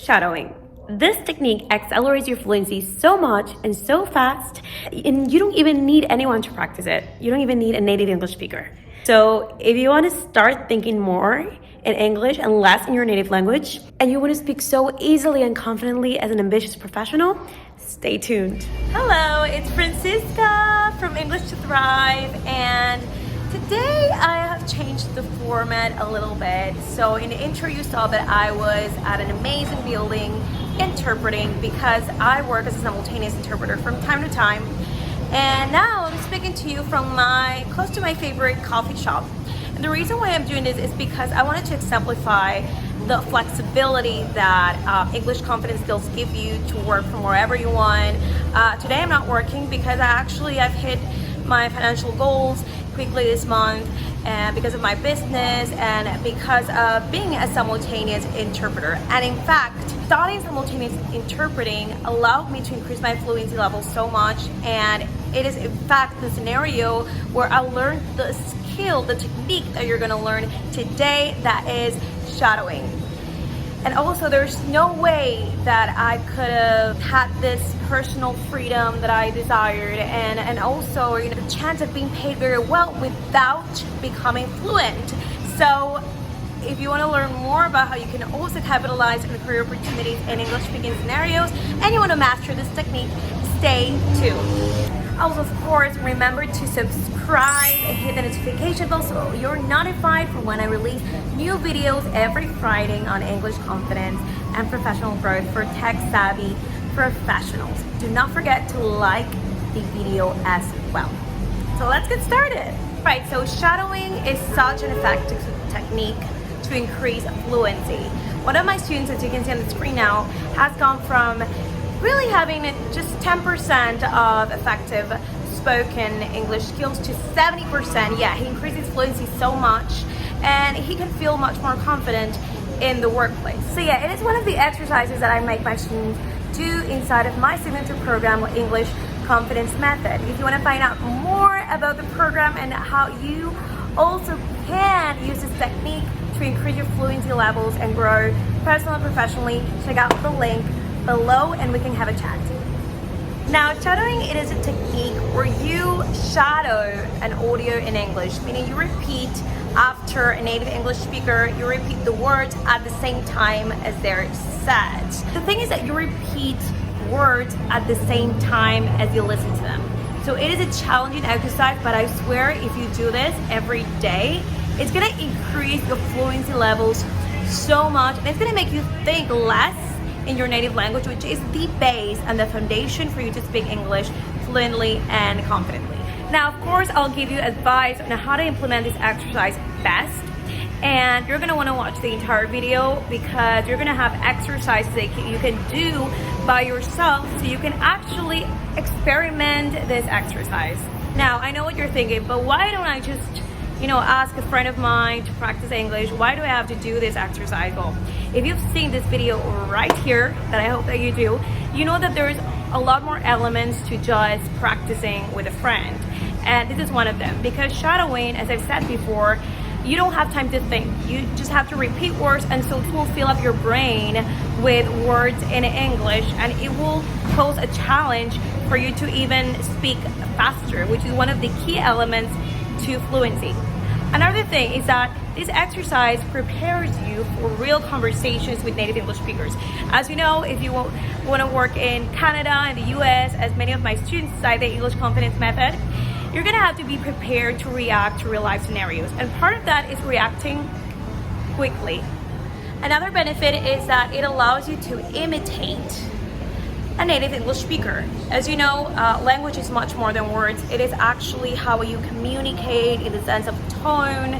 Shadowing. This technique accelerates your fluency so much and so fast, and you don't even need anyone to practice it. You don't even need a native English speaker. So if you want to start thinking more in English and less in your native language, and you want to speak so easily and confidently as an ambitious professional, stay tuned. Hello, it's Francisca from English to Thrive, and today I have changed the format a little bit. So in the intro you saw that I was at an amazing building interpreting because I work as a simultaneous interpreter from time to time. And now I'm speaking to you from close to my favorite coffee shop. And the reason why I'm doing this is because I wanted to exemplify the flexibility that English confidence skills give you to work from wherever you want. Today I'm not working because I've hit my financial goals quickly this month, and because of my business and because of being a simultaneous interpreter. And in fact, studying simultaneous interpreting allowed me to increase my fluency level so much, and it is in fact the scenario where I learned the skill, the technique that you're gonna learn today, that is shadowing. And also there's no way that I could have had this personal freedom that I desired, and also the chance of being paid very well without becoming fluent. So if you want to learn more about how you can also capitalize on career opportunities in English speaking scenarios, and you want to master this technique, stay tuned. Also, of course, remember to subscribe and hit the notification bell so you're notified for when I release new videos every Friday on English confidence and professional growth for tech-savvy professionals. Do not forget to like the video as well. So let's get started. Right, so shadowing is such an effective technique to increase fluency. One of my students, as you can see on the screen now, has gone from really having just 10% of effective spoken English skills to 70%. Yeah, he increases fluency so much, and he can feel much more confident in the workplace. So yeah, it is one of the exercises that I make my students do inside of my signature program, English Confidence Method. If you want to find out more about the program and how you also can use this technique to increase your fluency levels and grow personally and professionally, check out the link below and we can have a chat. Now, shadowing, it is a technique where you shadow an audio in English, meaning you repeat after a native English speaker, you repeat the words at the same time as they're said. The thing is that you repeat words at the same time as you listen to them. So it is a challenging exercise, but I swear if you do this every day, it's gonna increase your fluency levels so much, and it's gonna make you think less in your native language, which is the base and the foundation for you to speak English fluently and confidently. Now, of course, I'll give you advice on how to implement this exercise best, and you're gonna wanna watch the entire video because you're gonna have exercises that you can do by yourself so you can actually experiment this exercise. Now, I know what you're thinking, but why don't I just ask a friend of mine to practice English? Why do I have to do this exercise? Well, if you've seen this video right here, that I hope that you do, you know that there's a lot more elements to just practicing with a friend. And this is one of them, because shadowing, as I've said before, you don't have time to think. You just have to repeat words, and so it will fill up your brain with words in English, and it will pose a challenge for you to even speak faster, which is one of the key elements to fluency. Another thing is that this exercise prepares you for real conversations with native English speakers. As you know, if you want to work in Canada and the US, as many of my students cite the English Confidence Method, you're gonna have to be prepared to react to real life scenarios. And part of that is reacting quickly. Another benefit is that it allows you to imitate a native English speaker. As you know, language is much more than words. It is actually how you communicate in the sense of tone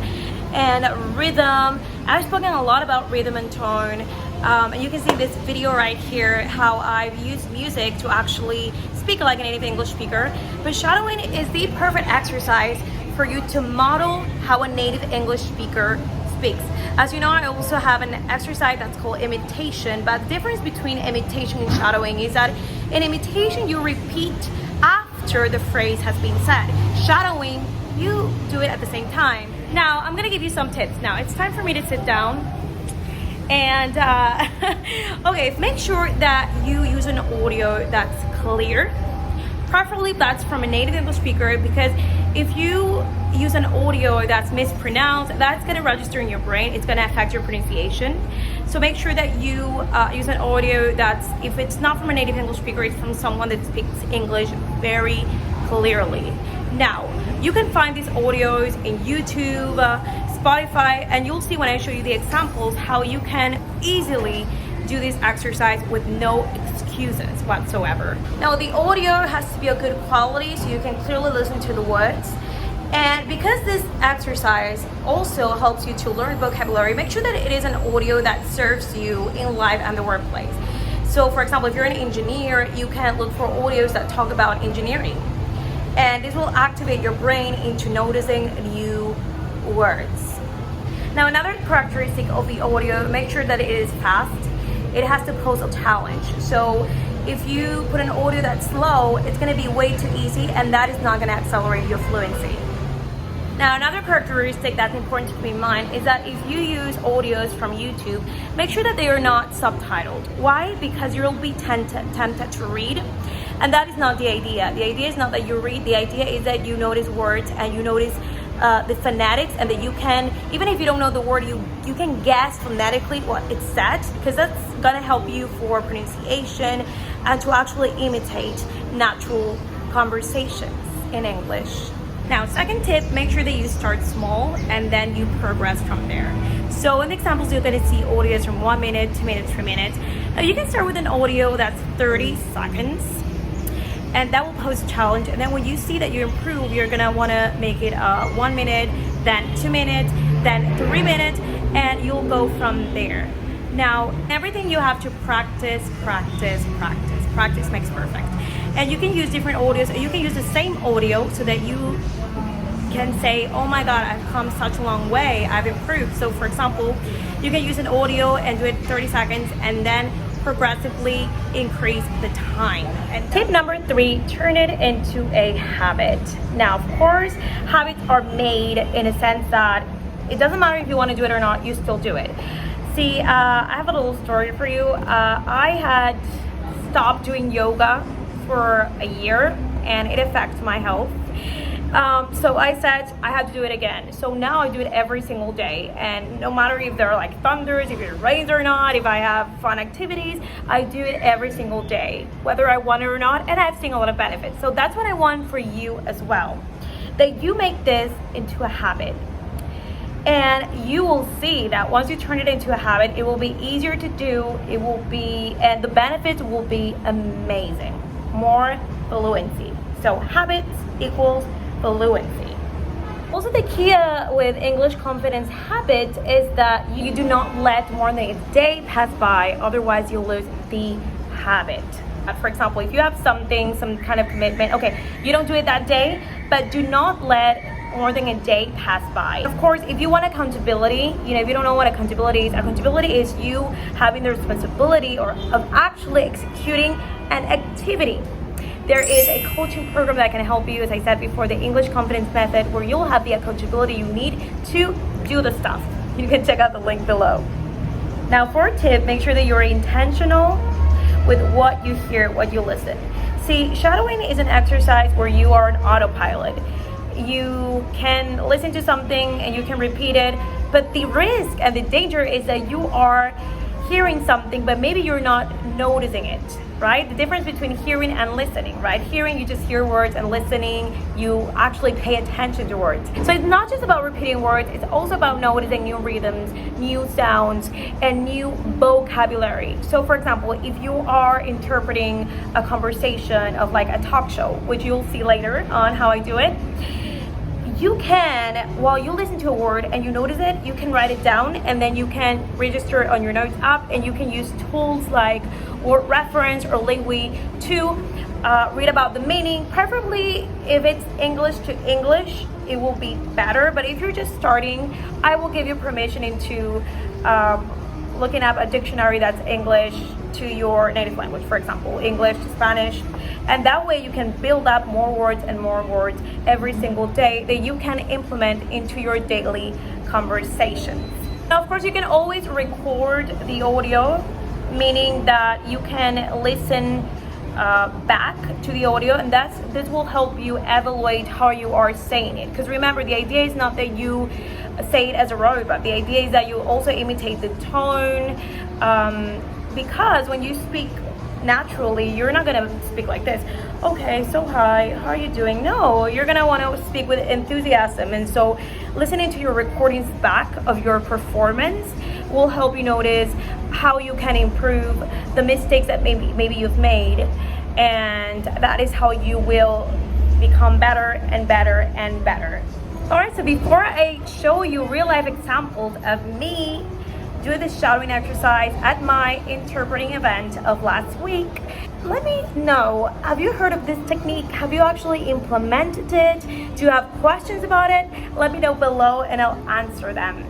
and rhythm. I've spoken a lot about rhythm and tone, and you can see this video right here how I've used music to actually speak like a native English speaker. But shadowing is the perfect exercise for you to model how a native English speaker speaks. As you know, I also have an exercise that's called imitation, but the difference between imitation and shadowing is that in imitation you repeat after the phrase has been said. Shadowing, you do it at the same time. Now, I'm gonna give you some tips. Now, it's time for me to sit down And okay, make sure that you use an audio that's clear. Preferably that's from a native English speaker, because if you use an audio that's mispronounced, that's going to register in your brain. It's going to affect your pronunciation. So make sure that you use an audio that's, if it's not from a native English speaker, it's from someone that speaks English very clearly. Now, you can find these audios in YouTube, Spotify, and you'll see when I show you the examples how you can easily do this exercise with no excuses whatsoever. Now, the audio has to be of good quality so you can clearly listen to the words. And because this exercise also helps you to learn vocabulary, make sure that it is an audio that serves you in life and the workplace. So for example, if you're an engineer, you can look for audios that talk about engineering. And this will activate your brain into noticing new words. Now, another characteristic of the audio, make sure that it is fast. It has to pose a challenge. So if you put an audio that's slow, it's going to be way too easy, and that is not going to accelerate your fluency. Now, another characteristic that's important to keep in mind is that if you use audios from YouTube, make sure that they are not subtitled. Why? Because you'll be tempted to read, and that is not the idea. The idea is not that you read. The idea is that you notice words and you notice the phonetics, and that you can, even if you don't know the word, you can guess phonetically what it says, because that's gonna help you for pronunciation and to actually imitate natural conversations in English. Now, second tip, make sure that you start small and then you progress from there. So in the examples, you're gonna see audios from 1 minute, 2 minutes, 3 minutes. Now you can start with an audio that's 30 seconds, and that will pose a challenge. And then when you see that you improve, you're gonna wanna make it 1 minute, then 2 minutes, then 3 minutes, and you'll go from there. Now, everything you have to practice, practice, practice. Practice makes perfect. And you can use different audios, or you can use the same audio so that you can say, oh my God, I've come such a long way, I've improved. So for example, you can use an audio and do it 30 seconds and then progressively increase the time. And tip number 3, turn it into a habit. Now, of course, habits are made in a sense that it doesn't matter if you want to do it or not, you still do it. See, I have a little story for you. I had stopped doing yoga for a year and it affects my health. So I said I had to do it again. So now I do it every single day, and no matter if there are like thunders, if it rains or not, if I have fun activities, I do it every single day, whether I want it or not, and I've seen a lot of benefits. So that's what I want for you as well, that you make this into a habit. And you will see that once you turn it into a habit, it will be easier to do, and the benefits will be amazing. More fluency. So habits equals fluency. Also, the key with English confidence habits is that you do not let more than a day pass by, otherwise you'll lose the habit. For example, if you have some kind of commitment, okay, you don't do it that day, but do not let more than a day pass by. Of course, if you want accountability, if you don't know what accountability is you having the responsibility of actually executing an activity. There is a coaching program that can help you, as I said before, the English Confidence Method, where you'll have the accountability you need to do the stuff. You can check out the link below. Now, for a tip, make sure that you're intentional with what you hear, what you listen. See, shadowing is an exercise where you are an autopilot. You can listen to something and you can repeat it, but the risk and the danger is that you are hearing something, but maybe you're not noticing it, right? The difference between hearing and listening, right? Hearing, you just hear words, and listening, you actually pay attention to words. So it's not just about repeating words, it's also about noticing new rhythms, new sounds, and new vocabulary. So for example, if you are interpreting a conversation of like a talk show, which you'll see later on how I do it, you can, while you listen to a word and you notice it, you can write it down, and then you can register it on your notes app, and you can use tools like Word Reference or Lingui to read about the meaning. Preferably, if it's English to English, it will be better. But if you're just starting, I will give you permission into looking up a dictionary that's English to your native language, for example, English to Spanish. And that way you can build up more words and more words every single day that you can implement into your daily conversations. Now, of course, you can always record the audio, meaning that you can listen back to the audio, and this will help you evaluate how you are saying it. Because remember, the idea is not that you say it as a robot. The idea is that you also imitate the tone, because when you speak naturally, you're not gonna speak like this. Okay, so hi, how are you doing? No, you're gonna want to speak with enthusiasm. And so listening to your recordings back of your performance will help you notice how you can improve the mistakes that maybe you've made, and that is how you will become better and better and better. All right, so before I show you real life examples of me do this shadowing exercise at my interpreting event of last week, let me know, have you heard of this technique? Have you actually implemented it? Do you have questions about it? Let me know below and I'll answer them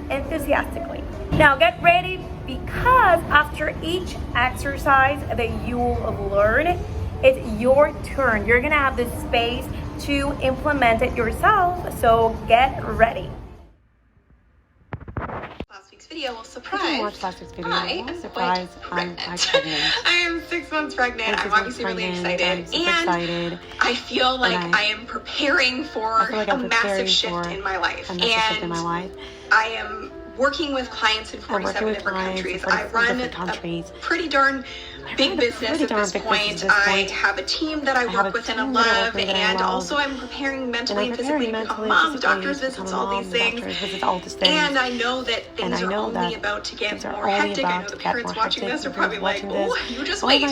enthusiastically. Now get ready, because after each exercise that you will learn, it's your turn. You're gonna have the space to implement it yourself, so get ready. Last week's video, well, surprise. I didn't watch last week's video. I am Surprise, I'm pregnant. I am 6 months pregnant. I'm obviously really excited. I'm super excited. I feel like I am preparing for a massive shift in my life. I am working with clients in 47 different countries. I run a pretty darn big business at this point. I have a team that I work with and I love, and also I'm preparing mentally and physically to become a mom, doctor's visits, all these things. And I know that things are only about to get more hectic. I know the parents watching this are probably like, oh, you just wait.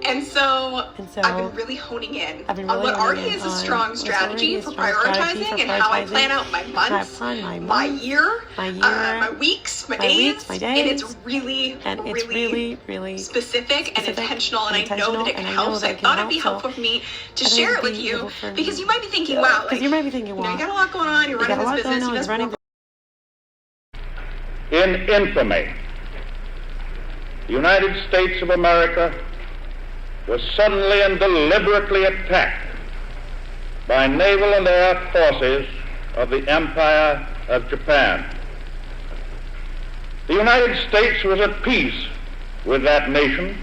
And so I've been really honing in on what already is a strong strategy for prioritizing and how I plan out my months, my year, my weeks, my days, and it's really specific and intentional, and I know that it can help. So I thought it'd be helpful for me to share it with you, because you might be thinking, wow, like, you got a lot going on, you're running this business, you guys in infamy, the United States of America was suddenly and deliberately attacked by naval and air forces of the Empire of Japan. The United States was at peace with that nation,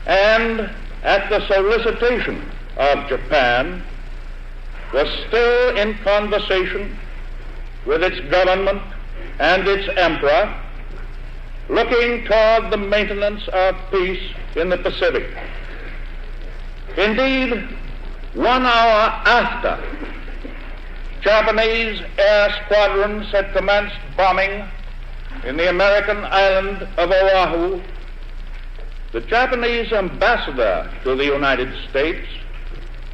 and at the solicitation of Japan was still in conversation with its government and its emperor, looking toward the maintenance of peace in the Pacific. Indeed, 1 hour after Japanese air squadrons had commenced bombing in the American island of Oahu, the Japanese ambassador to the United States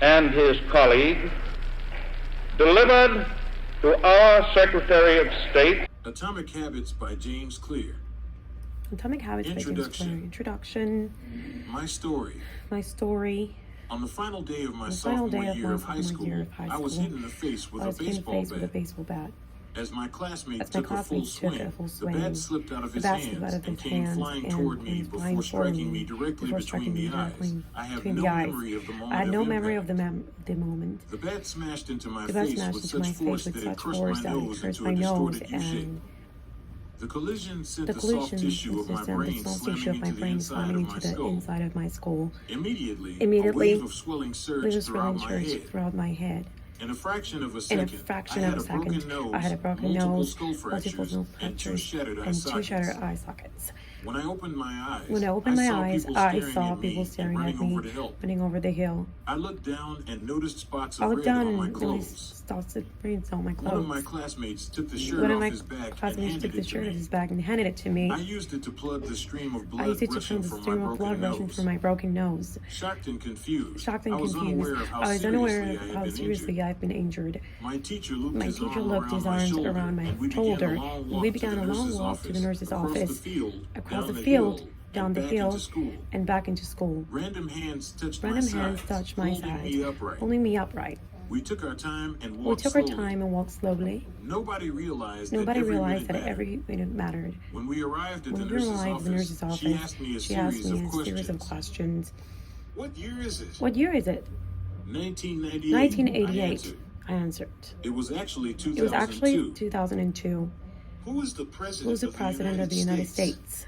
and his colleague delivered to our Secretary of State Atomic Habits by James Clear. Atomic Habits by James Clear. Introduction. My story. On the final day of my sophomore year of high school, I was hit in the face with a baseball bat. As my classmates took a full swing, the bat slipped out of his hands and came flying toward me before striking me directly between the eyes. I have no memory of the moment. I had no memory of the moment. The bat smashed into my face with such force that it crushed my nose into a distorted U shape. The collision sent the soft tissue of my brain slamming into the inside of my skull. Immediately, a wave of swelling surged throughout my head. In a fraction of a second, I had a broken nose, multiple skull fractures, and two shattered eye sockets. When I opened my eyes, I saw people staring at me, running over the hill. I looked down and noticed spots of red on my clothes. One of my classmates took the shirt off his back and handed it to me. I used it to plug the stream of blood rushing from my broken nose. Shocked and confused, I was unaware of how seriously I've been injured. My teacher looked his arms around my shoulder, and we began a long walk to the nurse's office, across the field, down the hill, and back into school. Random hands touched my side, holding me upright. We took our time and walked slowly. Nobody realized that every minute mattered. When we arrived at the nurse's office, she asked me a series of questions. What year is it? 1988. I answered. It was actually 2002. It was actually 2002. Who was the president of the United States?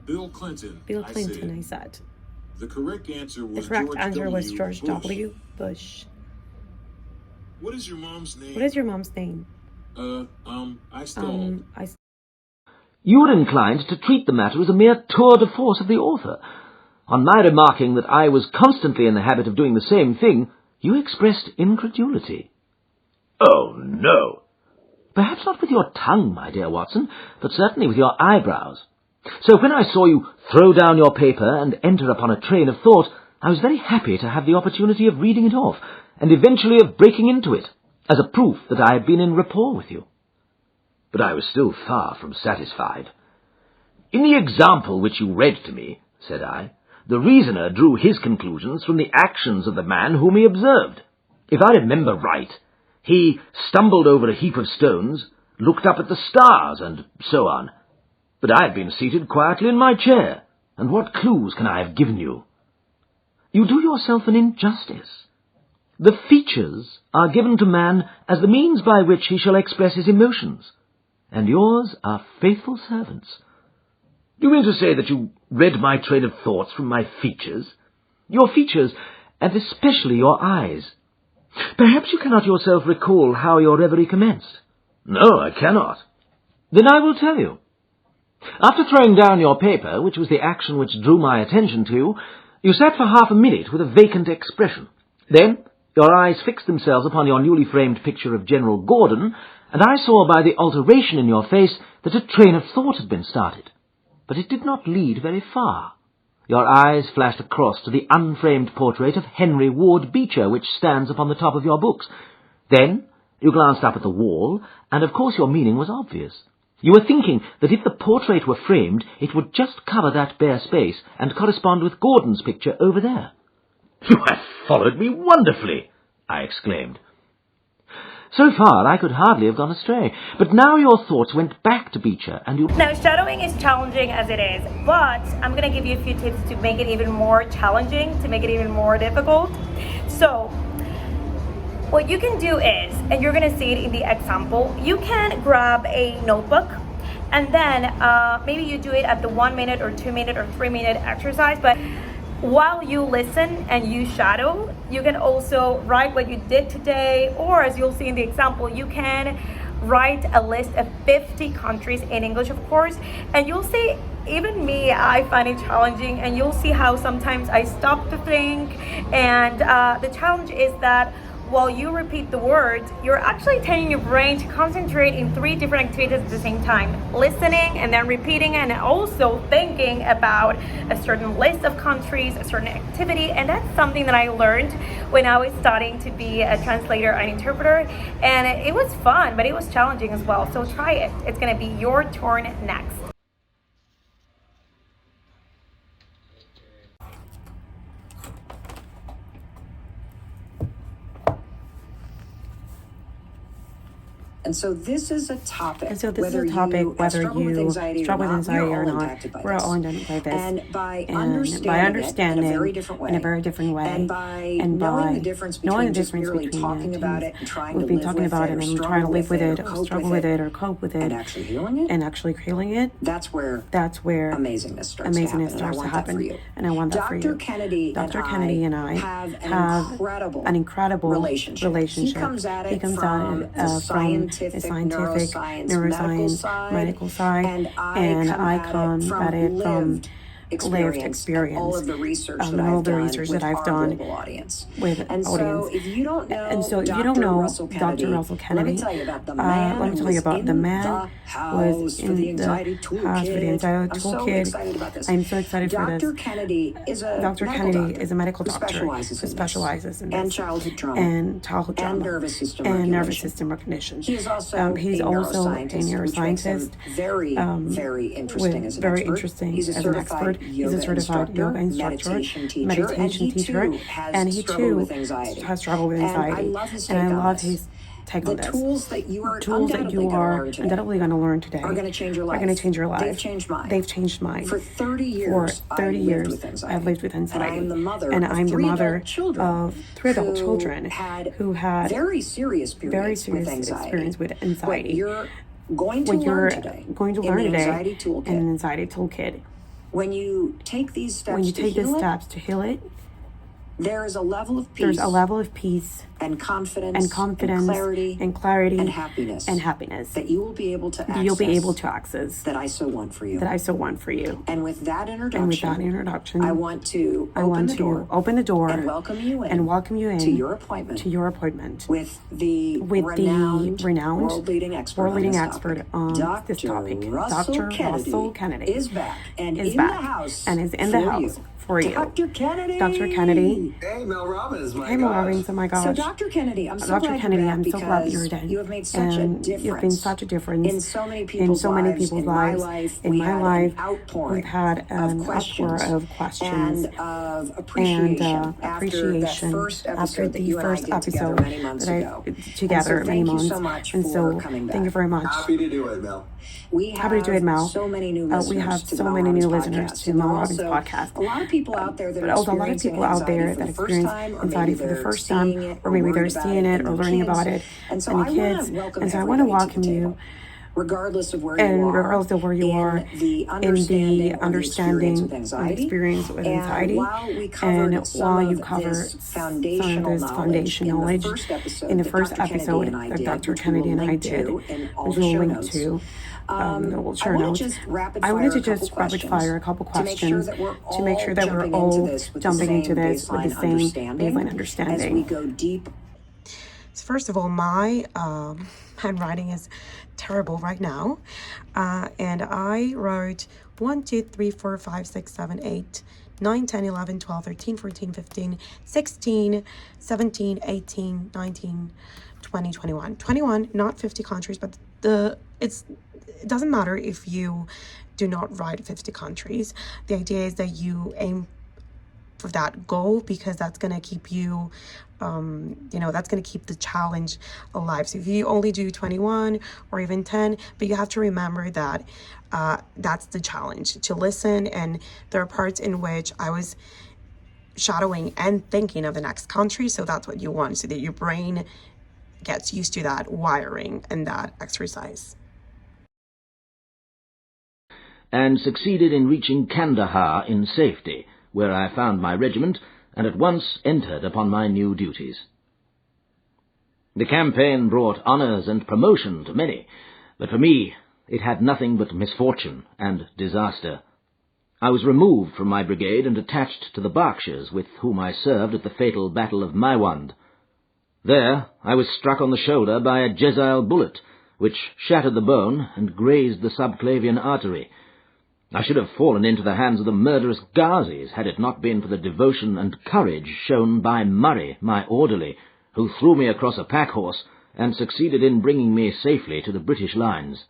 Bill Clinton. Bill Clinton, I said. The correct answer was George W. Bush. What is your mom's name? What is your mom's name? I stalled. You were inclined to treat the matter as a mere tour de force of the author. On my remarking that I was constantly in the habit of doing the same thing, you expressed incredulity. Oh, no. Perhaps not with your tongue, my dear Watson, but certainly with your eyebrows. So when I saw you throw down your paper and enter upon a train of thought, I was very happy to have the opportunity of reading it off, and eventually of breaking into it, as a proof that I had been in rapport with you. But I was still far from satisfied. In the example which you read to me, said I, the reasoner drew his conclusions from the actions of the man whom he observed. If I remember right, he stumbled over a heap of stones, looked up at the stars, and so on. But I had been seated quietly in my chair, and what clues can I have given you? You do yourself an injustice. The features are given to man as the means by which he shall express his emotions, and yours are faithful servants. Do you mean to say that you read my train of thoughts from my features? Your features, and especially your eyes. Perhaps you cannot yourself recall how your reverie commenced? No, I cannot. Then I will tell you. After throwing down your paper, which was the action which drew my attention to you, you sat for half a minute with a vacant expression. Then your eyes fixed themselves upon your newly framed picture of General Gordon, and I saw by the alteration in your face that a train of thought had been started. But it did not lead very far. Your eyes flashed across to the unframed portrait of Henry Ward Beecher, which stands upon the top of your books. Then you glanced up at the wall, and of course your meaning was obvious. You were thinking that if the portrait were framed, it would just cover that bare space and correspond with Gordon's picture over there. You have followed me wonderfully, I exclaimed. So far, I could hardly have gone astray, but now your thoughts went back to Beecher, and you... Now, shadowing is challenging as it is, but I'm going to give you a few tips to make it even more challenging, to make it even more difficult. So, what you can do is, and you're going to see it in the example, you can grab a notebook, and then maybe you do it at the 1 minute or 2 minute or 3 minute exercise, but while you listen and you shadow, you can also write what you did today, or as you'll see in the example, you can write a list of 50 countries in English, of course, and you'll see, even me, I find it challenging, and you'll see how sometimes I stop to think, and the challenge is that while you repeat the words, you're actually telling your brain to concentrate in 3 different activities at the same time. Listening and then repeating, and also thinking about a certain list of countries, a certain activity. And that's something that I learned when I was studying to be a translator and interpreter. And it was fun, but it was challenging as well. So try it. It's going to be your turn next. And so this is a topic. Whether you struggle with anxiety or not, we're all impacted by this. And by understanding it in a very different way, and by knowing the difference between just merely talking about it and trying to live with it, or struggle with it, or cope with it, and actually healing it, that's where amazingness starts to happen. And I want that for you. Dr. Kennedy and I have an incredible relationship. He comes at it from scientific, neuroscience, medical side, and I come at it from lived experience, all of the research that I've done with an audience. So if you don't know Dr. Russell Kennedy, let me tell you about the man. Was in the house for the anxiety toolkit. I'm so excited for this. Dr. Kennedy is a medical doctor who specializes in this, and childhood trauma, and nervous system recognition. He's also a neuroscientist. Very interesting as an expert. He's a certified yoga instructor, meditation teacher, and he too has struggled with anxiety. And I love his take on this. The tools that you are undoubtedly going to learn today are going to change your life. Are going to change your life. They've changed mine. They've changed mine. For 30 years, I've lived with anxiety. And I'm the mother of three adult children who had very serious experience with anxiety. What you're going to learn today in an anxiety toolkit. When you take these steps to heal it, there is a level of peace. There's a level of peace and confidence and clarity and happiness that you will be able to access that I so want for you. And with that introduction, I want to open the door and welcome you in to your appointment with the renowned world leading expert on this topic. Dr. Russell Kennedy is back and is in the house for you. Dr. Kennedy. Hey, Mel Robbins. Oh my gosh. So, Dr. Kennedy, I'm so glad you're dead. You have made such a difference in so many people's lives. In my life, we've had an outpour of questions and of appreciation after the first episode that you and I did together many months ago. Thank you so much for coming back. Thank you very much. Happy to do it, Mel. We have so many new listeners to Mel Robbins podcast. A lot of people out there that are experiencing anxiety for the first time, or maybe they're seeing it or learning about it. And so I want to welcome you, regardless of where you are, in the understanding of the experience with anxiety. And while you cover some of this foundation knowledge in the first episode that Dr. Kennedy and I did, which we'll link to, I wanted to just rapid fire a couple questions to make sure that we're all jumping into this with the same baseline understanding. As we go deep. So first of all, my handwriting is terrible right now, and I wrote 1, 2, 3, 4, 5, 6, 7, 8, 9, 10, 11, 12, 13, 14, 15, 16, 17, 18, 19, 20, 21. 21, not 50 countries, but it doesn't matter if you do not write 50 countries. The idea is that you aim for that goal, because that's going to keep you, that's going to keep the challenge alive. So if you only do 21 or even 10, but you have to remember that that's the challenge, to listen. And there are parts in which I was shadowing and thinking of the next country. So that's what you want, so that your brain gets used to that wiring and that exercise. And succeeded in reaching Kandahar in safety, where I found my regiment and at once entered upon my new duties. The campaign brought honours and promotion to many, but for me it had nothing but misfortune and disaster. I was removed from my brigade and attached to the Berkshires, with whom I served at the fatal Battle of Maiwand. There I was struck on the shoulder by a Jezail bullet, which shattered the bone and grazed the subclavian artery. I should have fallen into the hands of the murderous Ghazis had it not been for the devotion and courage shown by Murray, my orderly, who threw me across a pack-horse and succeeded in bringing me safely to the British lines.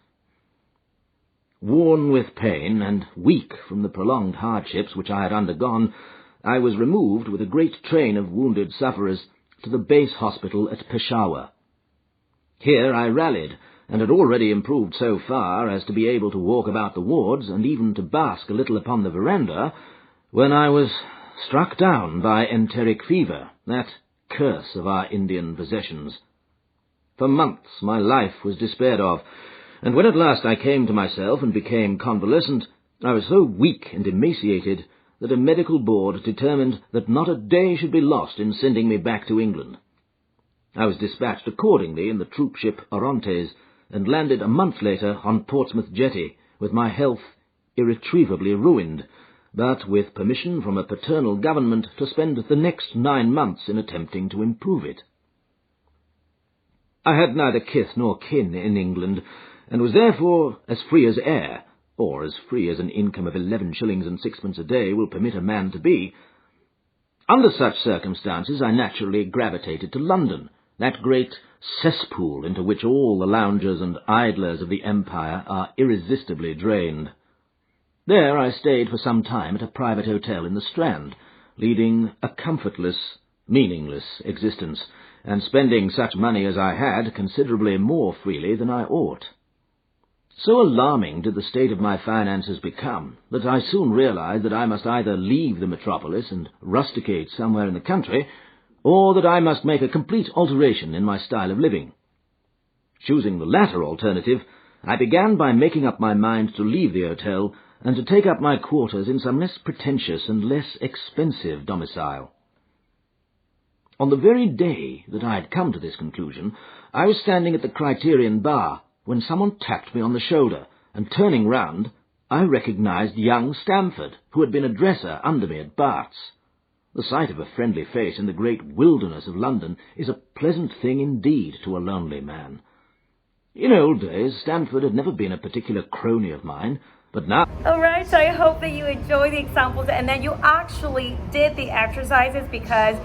Worn with pain and weak from the prolonged hardships which I had undergone, I was removed with a great train of wounded sufferers to the base hospital at Peshawar. Here I rallied, and had already improved so far as to be able to walk about the wards and even to bask a little upon the veranda, when I was struck down by enteric fever, that curse of our Indian possessions. For months my life was despaired of, and when at last I came to myself and became convalescent, I was so weak and emaciated that a medical board determined that not a day should be lost in sending me back to England. I was dispatched accordingly in the troop ship Orontes, and landed a month later on Portsmouth Jetty, with my health irretrievably ruined, but with permission from a paternal government to spend the next 9 months in attempting to improve it. I had neither kith nor kin in England, and was therefore as free as air, or as free as an income of 11 shillings and sixpence a day will permit a man to be. Under such circumstances I naturally gravitated to London, that great cesspool into which all the loungers and idlers of the empire are irresistibly drained. There I stayed for some time at a private hotel in the Strand, leading a comfortless, meaningless existence, and spending such money as I had considerably more freely than I ought. So alarming did the state of my finances become that I soon realized that I must either leave the metropolis and rusticate somewhere in the country, or that I must make a complete alteration in my style of living. Choosing the latter alternative, I began by making up my mind to leave the hotel and to take up my quarters in some less pretentious and less expensive domicile. On the very day that I had come to this conclusion, I was standing at the Criterion Bar when someone tapped me on the shoulder, and turning round, I recognized young Stamford, who had been a dresser under me at Bart's. The sight of a friendly face in the great wilderness of London is a pleasant thing indeed to a lonely man. In old days, Stamford had never been a particular crony of mine, but now... Alright, so I hope that you enjoy the examples and that you actually did the exercises, because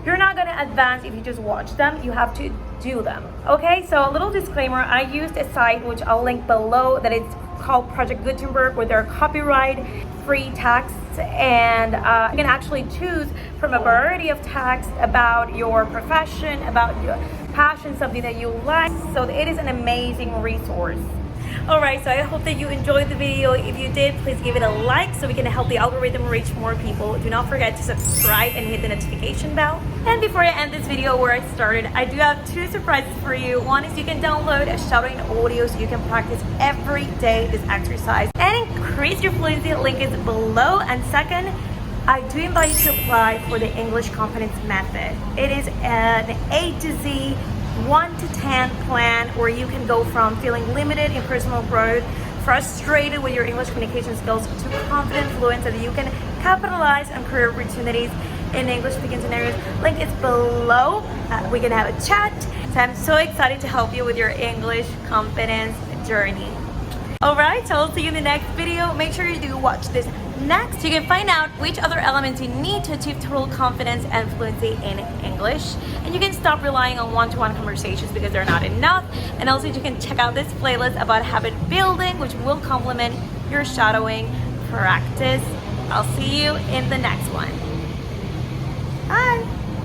you're not going to advance if you just watch them. You have to do them. Okay, so a little disclaimer, I used a site which I'll link below that it's called Project Gutenberg, where there are copyright-free texts, and you can actually choose from a variety of texts about your profession, about your passion, something that you like. So it is an amazing resource. Alright, so I hope that you enjoyed the video. If you did, please give it a like so we can help the algorithm reach more people. Do not forget to subscribe and hit the notification bell. And before I end this video where I started, I do have two surprises for you. One is you can download a shadowing audio so you can practice every day this exercise and increase your fluency. Link is below. And second, I do invite you to apply for the English Confidence Method. It is an A to Z 1 to 10 plan where you can go from feeling limited in personal growth, frustrated with your English communication skills, to confident, fluent, so that you can capitalize on career opportunities in English speaking scenarios. Link is below. We can have a chat. So I'm so excited to help you with your English confidence journey. Alright, so I'll see you in the next video. Make sure you do watch this next. You can find out which other elements you need to achieve total confidence and fluency in English. And you can stop relying on one-to-one conversations because they're not enough. And also you can check out this playlist about habit building, which will complement your shadowing practice. I'll see you in the next one.